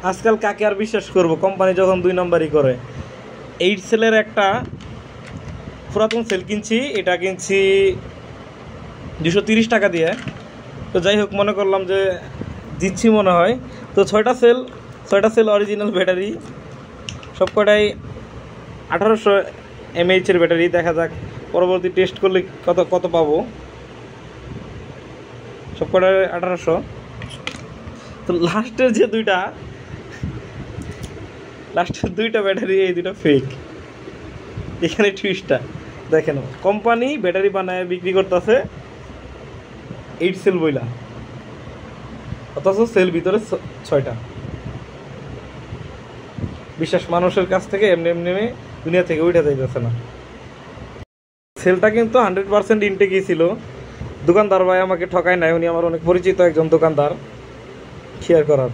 আজকাল কাকে আর বিশ্বাস করব, কোম্পানি যখন 2 নম্বরই করে। 8 সেলের একটা পুরাতন সেল কিনছি, এটা কিনছি 230 টাকা দিয়ে। তো যাই হোক, মনে করলাম যে দিচ্ছি মনে হয়। তো 6টা সেল অরিজিনাল ব্যাটারি, সব কটাই 1800 mAh এর ব্যাটারি। দেখা যাক পরবর্তী টেস্ট করলে কত পাবো। সব কটাই 1800। তো লাস্টের দুইটা ব্যাটারি, এই দুটো ফেক। এখানে টুইস্টটা দেখেন, কোম্পানি ব্যাটারি বানায় বিক্রি করতেছে 8 সেল বইলা, অথচ সেল ভিতরে 6টা। বিশ্বাস মানুষের কাছ থেকে এমনি দুনিয়া থেকে উঠে যাইতেছে না। সেলটা কিন্তু 100% ইনটেকই ছিল। দোকানদার ভাই আমাকে ঠকায় নাই, উনি আমার অনেক পরিচিত একজন দোকানদার। শেয়ার করার